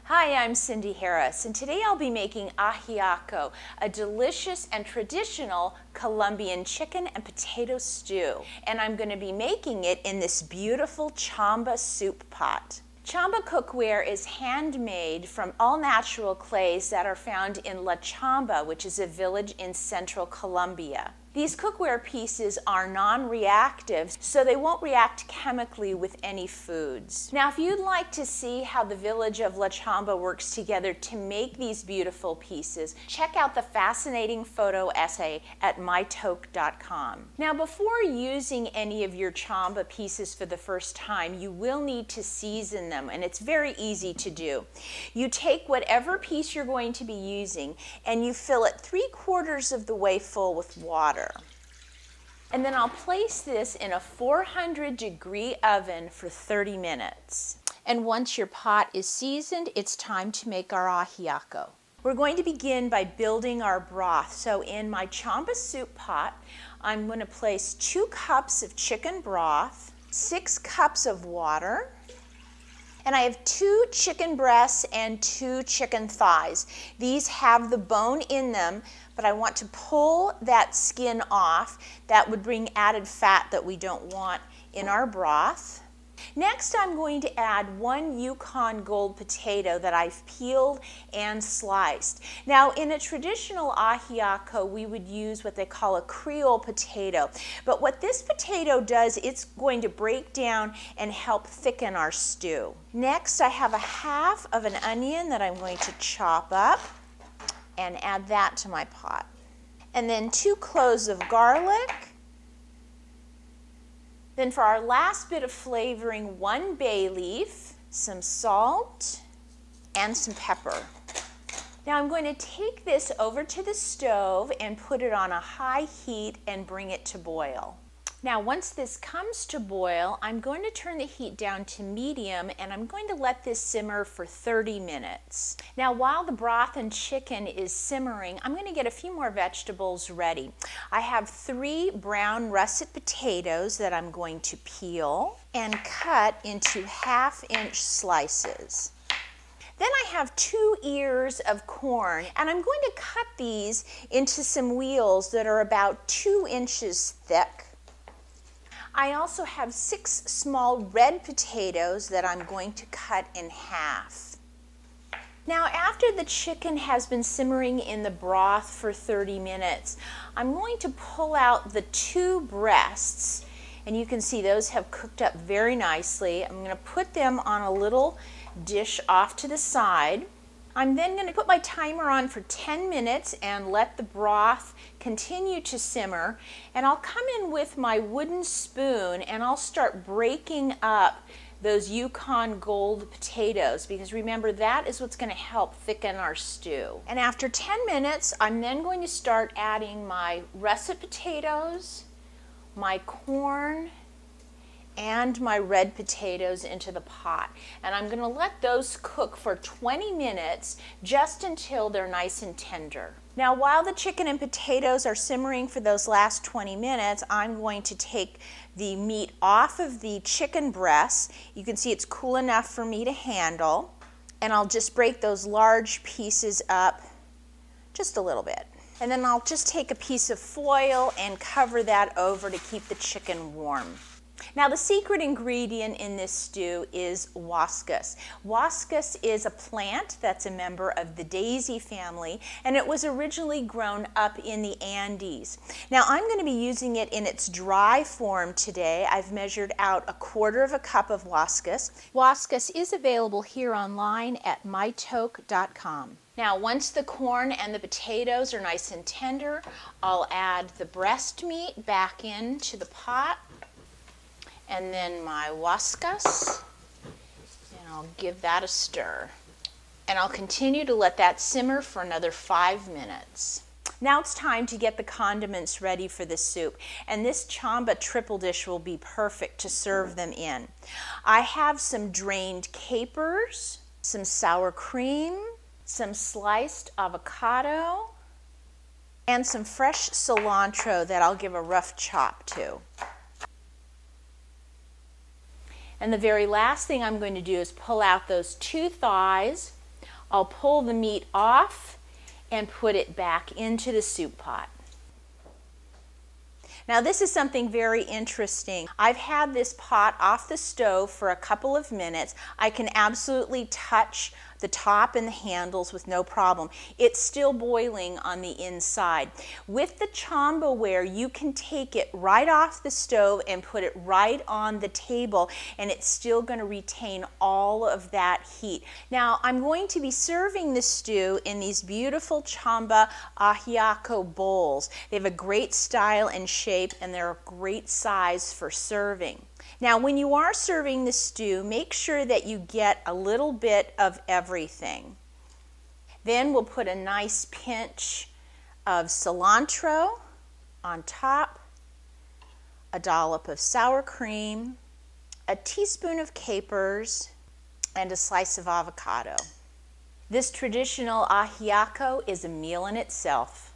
Hi, I'm Cindy Harris, and today I'll be making Ajiaco, a delicious and traditional Colombian chicken and potato stew. And I'm going to be making it in this beautiful Chamba soup pot. Chamba cookware is handmade from all-natural clays that are found in La Chamba, which is a village in central Colombia. These cookware pieces are non-reactive, so they won't react chemically with any foods. Now, if you'd like to see how the village of La Chamba works together to make these beautiful pieces, check out the fascinating photo essay at mytoque.com. Now, before using any of your Chamba pieces for the first time, you will need to season them, and it's very easy to do. You take whatever piece you're going to be using, and you fill it 3/4 of the way full with water. And then I'll place this in a 400-degree oven for 30 minutes. And once your pot is seasoned, it's time to make our ajiaco. We're going to begin by building our broth. So in my Chamba soup pot, I'm going to place 2 cups of chicken broth, 6 cups of water, and I have 2 chicken breasts and 2 chicken thighs. These have the bone in them, but I want to pull that skin off. That would bring added fat that we don't want in our broth. Next, I'm going to add 1 Yukon Gold potato that I've peeled and sliced. Now, in a traditional ajiaco, we would use what they call a Creole potato. But what this potato does, it's going to break down and help thicken our stew. Next, I have a half of an onion that I'm going to chop up and add that to my pot. And then 2 cloves of garlic. Then for our last bit of flavoring, 1 bay leaf, some salt, and some pepper. Now I'm going to take this over to the stove and put it on a high heat and bring it to boil. Now once this comes to boil, I'm going to turn the heat down to medium and I'm going to let this simmer for 30 minutes. Now while the broth and chicken is simmering, I'm going to get a few more vegetables ready. I have 3 brown russet potatoes that I'm going to peel and cut into 1/2-inch slices. Then I have 2 ears of corn, and I'm going to cut these into some wheels that are about 2 inches thick. I also have 6 small red potatoes that I'm going to cut in half. Now, after the chicken has been simmering in the broth for 30 minutes, I'm going to pull out the 2 breasts, and you can see those have cooked up very nicely. I'm going to put them on a little dish off to the side. I'm then going to put my timer on for 10 minutes and let the broth continue to simmer. And I'll come in with my wooden spoon and I'll start breaking up those Yukon Gold potatoes, because remember, that is what's going to help thicken our stew. And after 10 minutes, I'm then going to start adding my russet potatoes, my corn, and my red potatoes into the pot. And I'm going to let those cook for 20 minutes just until they're nice and tender. Now while the chicken and potatoes are simmering for those last 20 minutes, I'm going to take the meat off of the chicken breasts. You can see it's cool enough for me to handle. And I'll just break those large pieces up just a little bit. And then I'll just take a piece of foil and cover that over to keep the chicken warm. Now the secret ingredient in this stew is wascus. Wascus is a plant that's a member of the daisy family, and it was originally grown up in the Andes. Now I'm going to be using it in its dry form today. I've measured out 1/4 cup of wascus. Wascus is available here online at mytoque.com. Now once the corn and the potatoes are nice and tender, I'll add the breast meat back into the pot, and then my wascus, and I'll give that a stir. And I'll continue to let that simmer for another 5 minutes. Now it's time to get the condiments ready for the soup, and this Chamba triple dish will be perfect to serve them in. I have some drained capers, some sour cream, some sliced avocado, and some fresh cilantro that I'll give a rough chop to. And the very last thing I'm going to do is pull out those 2 thighs, I'll pull the meat off and put it back into the soup pot. Now this is something very interesting. I've had this pot off the stove for a couple of minutes. I can absolutely touch the top and the handles with no problem. It's still boiling on the inside. With the Chamba ware, you can take it right off the stove and put it right on the table, and it's still going to retain all of that heat. Now I'm going to be serving the stew in these beautiful Chamba Ajiaco bowls. They have a great style and shape, and they're a great size for serving. Now, when you are serving the stew, make sure that you get a little bit of everything. Then we'll put a nice pinch of cilantro on top, a dollop of sour cream, a teaspoon of capers, and a slice of avocado. This traditional ajiaco is a meal in itself.